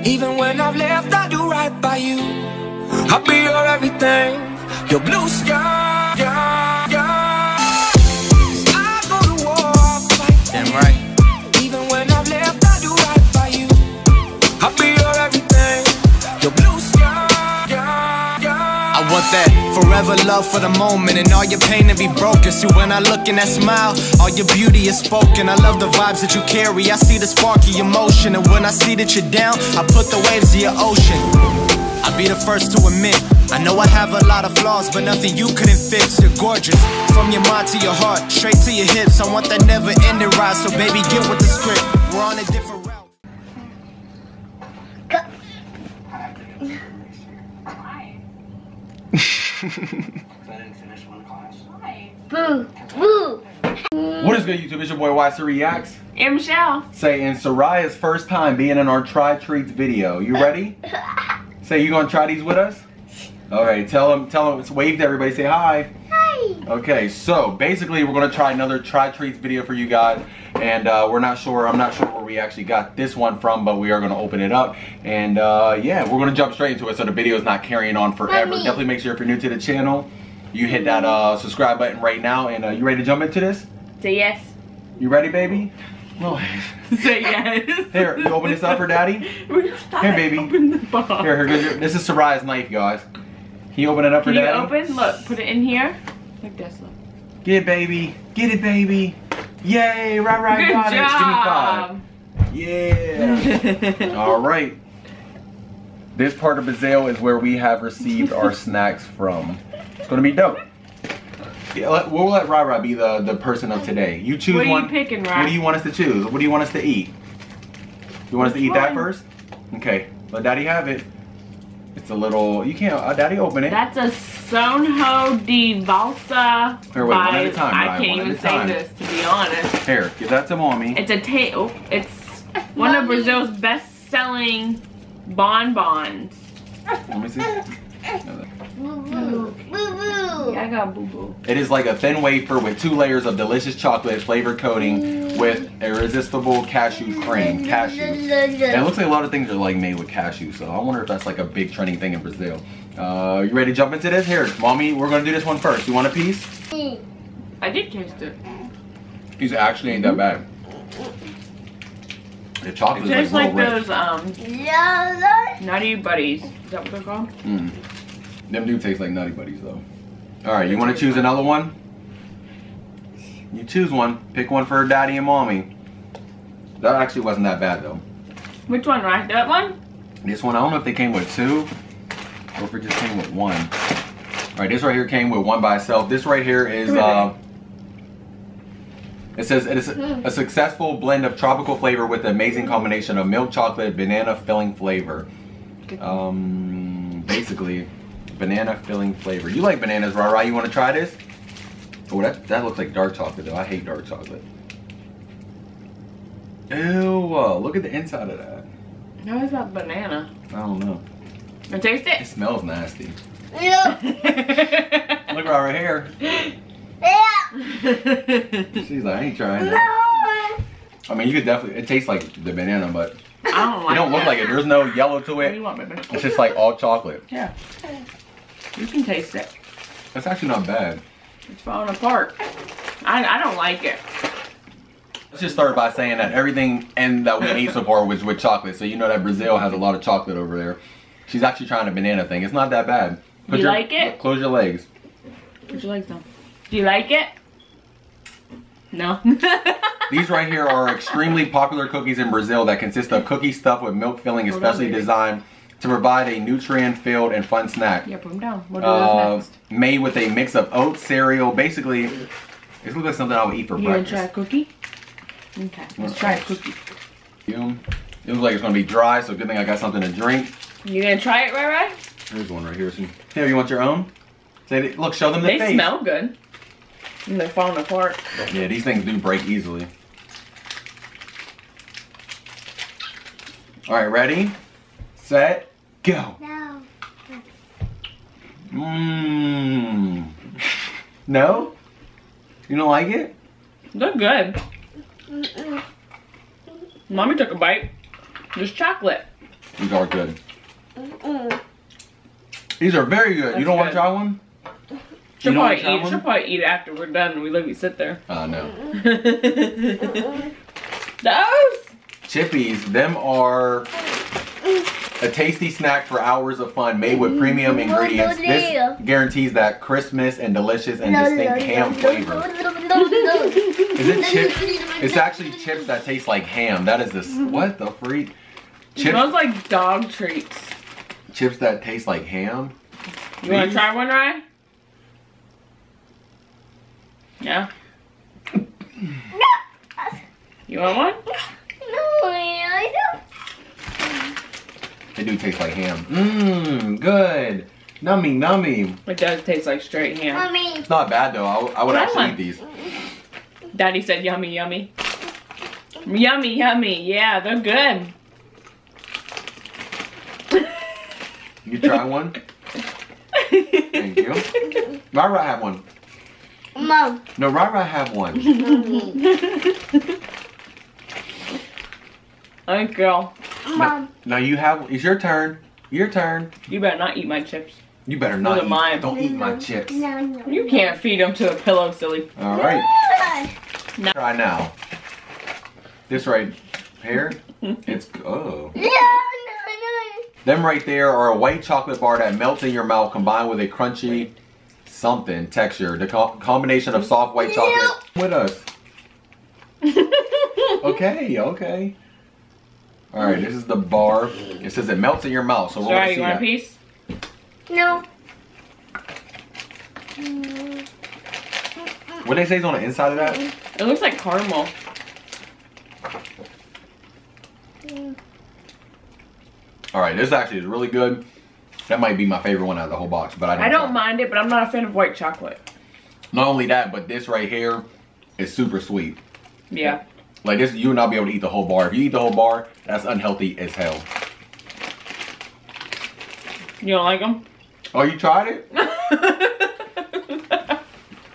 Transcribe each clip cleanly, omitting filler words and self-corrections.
Even when I've left, I do right by you. I'll be your everything, your blue sky. I go to war, I'll fight. Damn right. Even when I've left, I do right by you. I'll be your everything, your blue sky. I want that forever love for the moment, and all your pain to be broken. See, when I look in that smile, all your beauty is spoken. I love the vibes that you carry. I see the sparky emotion, and when I see that you're down, I put the waves to your ocean. I'll be the first to admit, I know I have a lot of flaws, but nothing you couldn't fix. You're gorgeous, from your mind to your heart, straight to your hips. I want that never-ending ride, so baby, get with the script. We're on a different route. Boo, boo. What is good, YouTube? It's your boy YICReacts. And Michelle. Say, in Soraya's first time being in our Try Treats video. You ready? Say, you gonna try these with us? Alright, tell them, wave to everybody, say hi. Hi. Okay, so basically we're gonna try another Try Treats video for you guys. And I'm not sure where we actually got this one from, but we are gonna open it up. And yeah, we're gonna jump straight into it so the video is not carrying on forever. Mommy. Definitely make sure if you're new to the channel, you hit that subscribe button right now. And you ready to jump into this? Say yes. You ready, baby? No. Say yes. Here, you open this up for daddy? Here, baby. Open the box. Here, this is Soraya's knife, guys. Can you open it up for daddy? Can you open? Look, put it in here. Like this, look. Get it, baby. Get it, baby. Yay, right, Good got job. it. Give me 5. Yeah. All right. This part of Brazil is where we have received our snacks from. It's gonna be dope. Yeah, we'll let Rara be the person of today. You choose one. What are you picking, Rara? What do you want us to choose? What do you want us to eat? You want us to eat that first? Okay, let daddy have it. It's a little, you can't, daddy open it. That's a Sonho de Valsa. Here, wait, one at a time, I Ryan, can't even say this, to be honest. Here, give that to mommy. It's it's one of Brazil's best-selling bonbons. Let me see. Boo boo. Boo boo. Yeah, I got boo boo. It is like a thin wafer with 2 layers of delicious chocolate flavored coating with irresistible cashew cream. Cashew. And it looks like a lot of things are like made with cashew, so I wonder if that's like a big trending thing in Brazil. You ready to jump into this? Here, mommy, we're gonna do this one first. You want a piece? I did taste it. These actually ain't that bad. The chocolate is tastes like like rich. those Nutty Buddies. Is that what they're called? Them do taste like Nutty Buddies though. Alright, you want to choose another one? You choose one. Pick one for daddy and mommy. That actually wasn't that bad though. Which one, right? That one? This one, I don't know if they came with 2 or if it just came with 1. Alright, this right here came with 1 by itself. This right here is it says it is a successful blend of tropical flavor with an amazing combination of milk chocolate, banana filling flavor. Basically, banana filling flavor. You like bananas, Rara? You want to try this? Oh, that looks like dark chocolate though. I hate dark chocolate. Ew, look at the inside of that. How is that banana? I don't know. And taste it? It smells nasty. Yeah. Look right here. She's like, I ain't trying that. I mean, you could definitely, it tastes like the banana, but I don't like it don't look like it. There's no yellow to What do it. you want, baby? It's just like all chocolate. Yeah. You can taste it. That's actually not bad. It's falling apart. I don't like it. Let's just start by saying that everything that we ate so far was with chocolate. So you know that Brazil has a lot of chocolate over there. She's actually trying a banana thing. It's not that bad. You like it? Close your legs. Put your legs down. Do you like it? No. These right here are extremely popular cookies in Brazil that consist of cookie stuffed with milk filling, especially designed to provide a nutrient-filled and fun snack. Yeah, put them down. What are those next? Made with a mix of oats, cereal. Basically, it looks like something I would eat for breakfast. You gonna try a cookie? Okay, let's try a cookie. It looks like it's gonna be dry, so good thing I got something to drink. You gonna try it, right? There's one right here. Here, you want your own? Say, look, show them the face. They smell good. And they're falling apart. Yeah, these things do break easily. All right, ready, set, go. No. No? You don't like it? They're good. Mommy took a bite. There's chocolate. These are good. These are very good. That's you don't want to good. try one? She'll You don't wanna probably try eat. She'll probably eat after we're done and we let you sit there. No. Those? Chippies, them are a tasty snack for hours of fun made with premium ingredients. This guarantees that Christmas and delicious and distinct ham flavor. Is it chips? It's actually chips that taste like ham. That is this. What the freak? It smells like dog treats. Chips that taste like ham? You want to try one, Ryan? Yeah? You want one? They do taste like ham. Mmm, good. Nummy, nummy. It does taste like straight ham. It's not bad though. I would actually eat these. Daddy said yummy, yummy. Yummy, yummy. Yeah, they're good. You try one? Thank you. Rara have one. Mom. No, Rara have one. Thank you. Mom. Now you have. It's your turn. Your turn. You better not eat my chips. You better Those not are mine. eat. Don't eat my chips. No. You can't feed them to a pillow, silly. All right. No. Try now. This right here. It's oh. No. Them right there are a white chocolate bar that melts in your mouth combined with a crunchy something texture. The combination of soft white chocolate with us. Okay, okay. All right, this is the bar. It says it melts in your mouth, so we're gonna Sorry, see you want a that. piece? No. What they say is on the inside of that? It looks like caramel. All right, this actually is really good. That might be my favorite one out of the whole box, but I don't mind it, but I'm not a fan of white chocolate. Not only that, but this right here is super sweet. Yeah. Like this, you will not be able to eat the whole bar. If you eat the whole bar, that's unhealthy as hell. You don't like them? Oh, you tried it?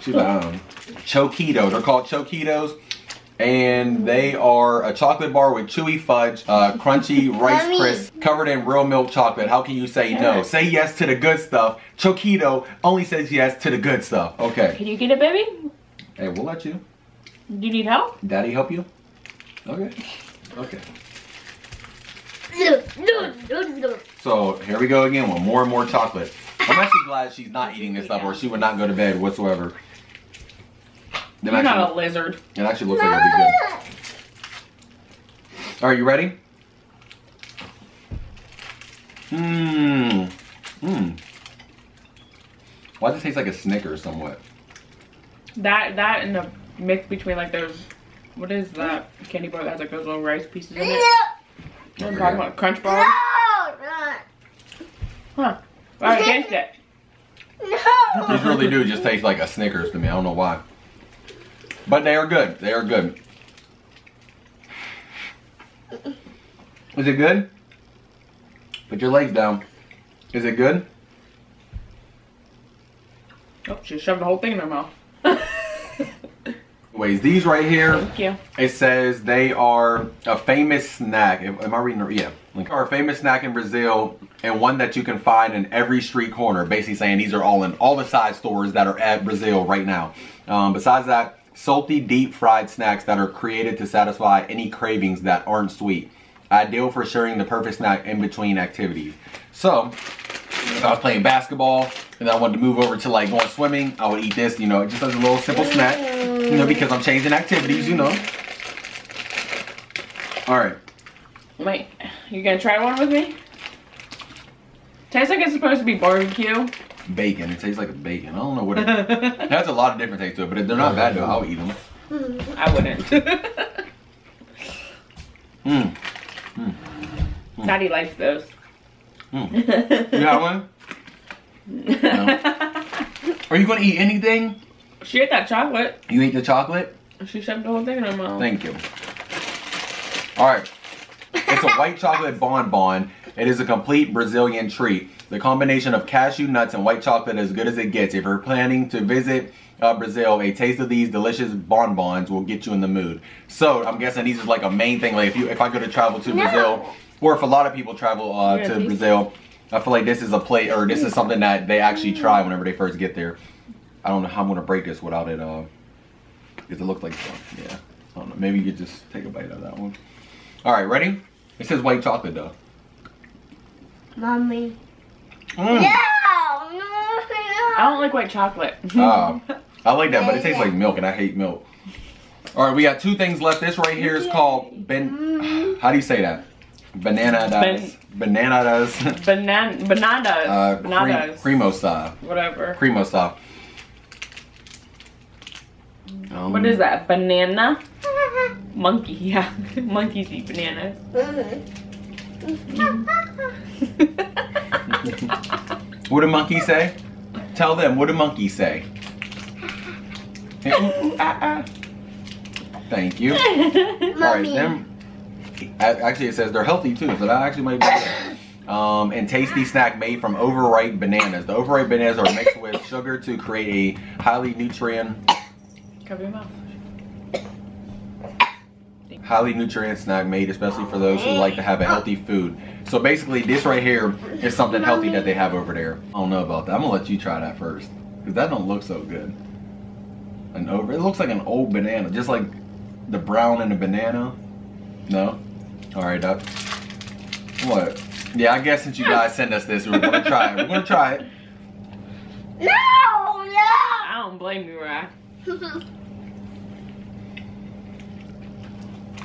She's like, Choquitos. They're called Choquitos. And they are a chocolate bar with chewy fudge, crunchy Rice Mommy. Crisps, covered in real milk chocolate. How can you say no? Say yes to the good stuff. Choquito only says yes to the good stuff. Okay. Can you get it, baby? Hey, we'll let you. Do you need help? Daddy help you? Okay. Okay. No. So here we go again with more and more chocolate. I'm actually glad she's not eating this stuff or she would not go to bed whatsoever. You're not a lizard. It actually looks like it'll be good. All right, you ready? Mmm. Mmm. Why does it taste like a Snickers somewhat? That and the mix between like those, what is that candy bar that has like those little rice pieces in it? What I'm talking about, crunch bars? Huh. Alright, taste it. No. These really do just taste like a Snickers to me. I don't know why. But they are good. They are good. Is it good? Put your legs down. Is it good? Oh, she shoved the whole thing in her mouth. Anyways, these right here, Thank you. it says they are a famous snack. Am I reading it? Yeah. Are a famous snack in Brazil and one that you can find in every street corner. Basically saying these are all in all the side stores that are at Brazil right now. Besides that, salty, deep fried snacks that are created to satisfy any cravings that aren't sweet. Ideal for sharing the perfect snack in between activities. So, if I was playing basketball and I wanted to move over to like going swimming, I would eat this, you know, just as a little simple snack, you know, because I'm changing activities, you know. All right. Wait, you gonna try one with me? Tastes like it's supposed to be barbecue. Bacon. It tastes like a bacon. I don't know what it is. It has a lot of different tastes to it, but they're not bad though. I'll eat them. I wouldn't. Mmm. Daddy likes those. Mm. You got one? No. Are you going to eat anything? She ate that chocolate. You ate the chocolate? She shoved the whole thing in her mouth. Thank you. Alright. It's a white chocolate bonbon. It is a complete Brazilian treat. The combination of cashew nuts and white chocolate is as good as it gets. If you're planning to visit Brazil, a taste of these delicious bonbons will get you in the mood. So I'm guessing these is like a main thing. Like if I go to travel to Brazil, or if a lot of people travel to Brazil, I feel like this is a plate, or this is something that they actually try whenever they first get there. I don't know how I'm gonna break this without it, because it looks like stuff. Yeah, I don't know. Maybe you could just take a bite of that one. All right, ready? It says white chocolate though. Mommy. Mm. No. I don't like white chocolate. I like that, but it tastes like milk, and I hate milk. All right, we got 2 things left. This right here is called how do you say that? Bananas. Bananas. Bananas. Cremosa. Whatever. Cremosa. What is that? Banana? Monkey, yeah. Monkeys eat bananas. What do monkeys say? Tell them, what do monkeys say? Thank you. Alright, then. Actually, it says they're healthy too, so that actually might be good. And tasty snack made from overripe bananas. The overripe bananas are mixed with sugar to create a highly nutrient. Cover your mouth. Highly nutrient snack made especially for those who like to have a healthy food. So basically this right here is something healthy that they have over there. I don't know about that. I'm gonna let you try that first, because that don't look so good. It looks like an old banana, just like the brown in the banana. No? Alright, Doc. What? Yeah, I guess since you guys send us this, we're gonna try it. We're gonna try it. No. I don't blame you, Rye.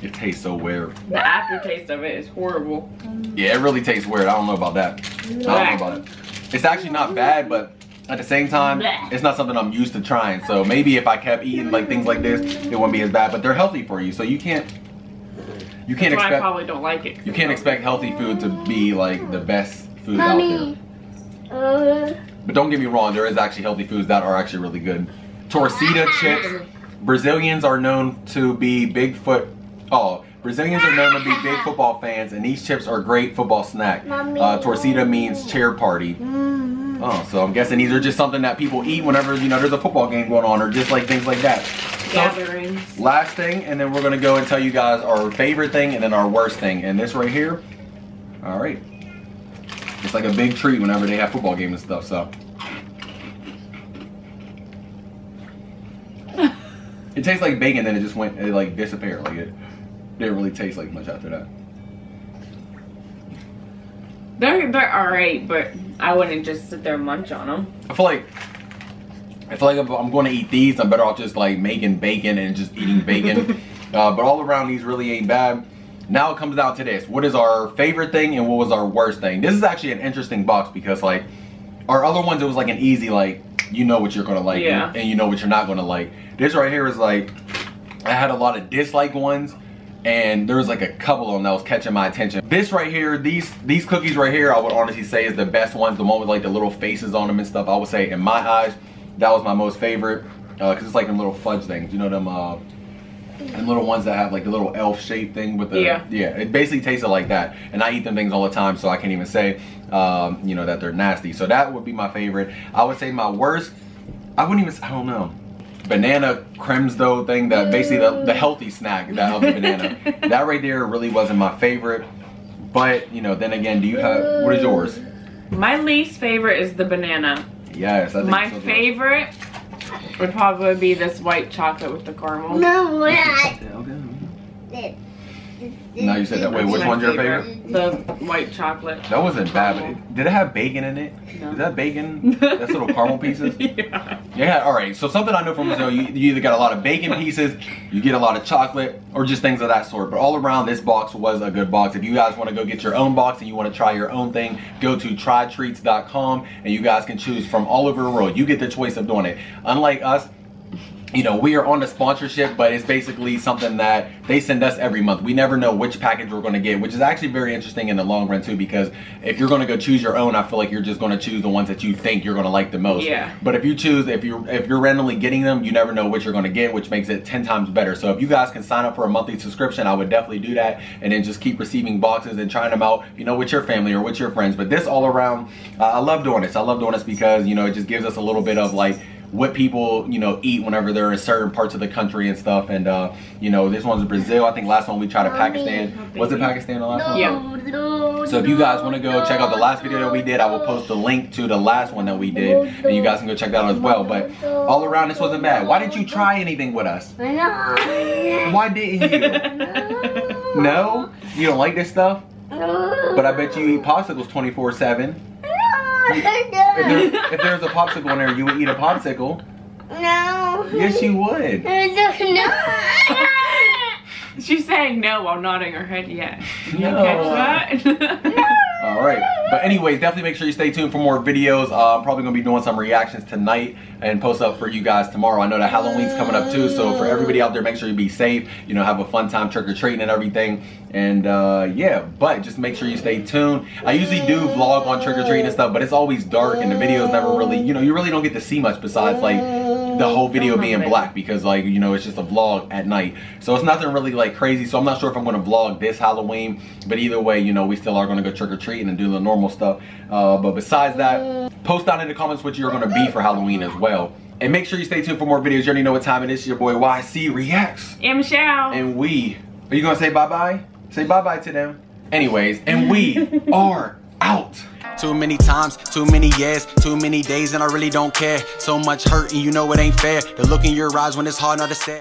It tastes so weird. The aftertaste of it is horrible. Yeah, it really tastes weird. I don't know about that. I don't know about it. It's actually not bad, but at the same time, it's not something I'm used to trying. So maybe if I kept eating like things like this, it wouldn't be as bad. But they're healthy for you, so you can't expect. I probably don't like it. You can't expect healthy food to be like the best food out there. But don't get me wrong, there is actually healthy foods that are actually really good. Torcida chips. Brazilians are known to be big football fans, and these chips are a great football snack. Torcida means chair party. Oh, so I'm guessing these are just something that people eat whenever, you know, there's a football game going on, or just like things like that. Gatherings. So, last thing, and then we're gonna go and tell you guys our favorite thing and then our worst thing. And this right here, all right, it's like a big treat whenever they have football games and stuff. So it tastes like bacon, then it like disappeared. Like it didn't really taste like much after that. They're alright, but I wouldn't just sit there and munch on them. I feel like if I'm going to eat these, I'm better off just like making bacon and just eating bacon. But all around, these really ain't bad. Now it comes down to this: what is our favorite thing and what was our worst thing? This is actually an interesting box, because like our other ones, it was like an easy, like, you know what you're gonna like, and you know what you're not gonna like. This right here is like, I had a lot of dislike ones, and there was like a couple of them that was catching my attention. This right here, these cookies right here, I would honestly say is the best ones. The one with like the little faces on them and stuff. I would say in my eyes, that was my most favorite, because it's like them little fudge things. You know them, and little ones that have like the little elf shape thing with the it basically tasted like that. And I eat them things all the time, so I can't even say you know, that they're nasty. So that would be my favorite. I would say my worst, I don't know. Banana cremes though thing, that basically the healthy snack that of the banana. That right there really wasn't my favorite. But you know, then again, do you have, what is yours? My least favorite is the banana. Yes, I think my so. favorite would probably be this white chocolate with the caramel. No, Okay. Now you said that. Wait, which one's your favorite? The white chocolate. That wasn't bad, but did it have bacon in it? No. Is that bacon? That's little caramel pieces? Yeah. Yeah, alright. So something I know from Brazil, you either got a lot of bacon pieces, you get a lot of chocolate, or just things of that sort. But all around, this box was a good box. If you guys want to go get your own box and you want to try your own thing, go to trytreats.com and you guys can choose from all over the world. You get the choice of doing it. Unlike us, you know, we are on the sponsorship, but it's basically something that they send us every month. We never know which package we're going to get, which is actually very interesting in the long run too, because if you're going to go choose your own, I feel like you're just going to choose the ones that you think you're going to like the most. Yeah. But if you choose, if you're randomly getting them, you never know what you're going to get, which makes it 10 times better. So if you guys can sign up for a monthly subscription, I would definitely do that, and then just keep receiving boxes and trying them out, you know, with your family or with your friends. But this all around, I love doing this. I love doing this because, you know, it just gives us a little bit of like what people, you know, eat whenever they're in certain parts of the country and stuff. And you know, this one's Brazil. I think last one we tried Pakistan. Was it Pakistan the last one? Yeah. So if you guys want to go check out the last video that we did, I will post the link to the last one that we did, and you guys can go check that out as well. But all around, this wasn't bad. Why didn't you try anything with us? Why didn't you? No? You don't like this stuff? But I bet you eat popsicles 24/7. If there's a popsicle in there, you would eat a popsicle. No. Yes, you would. No. She's saying no while nodding her head yes. You No. catch that? All right, but anyways, definitely make sure you stay tuned for more videos. I'm probably gonna be doing some reactions tonight and post up for you guys tomorrow. I know that Halloween's coming up too, so for everybody out there, make sure you be safe, you know, have a fun time trick-or-treating and everything. And yeah, but just make sure you stay tuned. I usually do vlog on trick-or-treating and stuff, but it's always dark and the videos never really, you know, you really don't get to see much besides like the whole video being black, because like, you know, it's just a vlog at night. So it's nothing really like crazy. So I'm not sure if I'm gonna vlog this Halloween, but either way, you know, we still are gonna go trick-or-treating and do the normal stuff. But besides that, post down in the comments what you're gonna be for Halloween as well. And make sure you stay tuned for more videos. You already know what time it is. Your boy YICReacts. And Michelle. And we, are you gonna say bye-bye? Say bye-bye to them. Anyways, and we are out. Too many times, too many years, too many days, and I really don't care. So much hurt and you know it ain't fair. The look in your eyes when it's hard not to stare.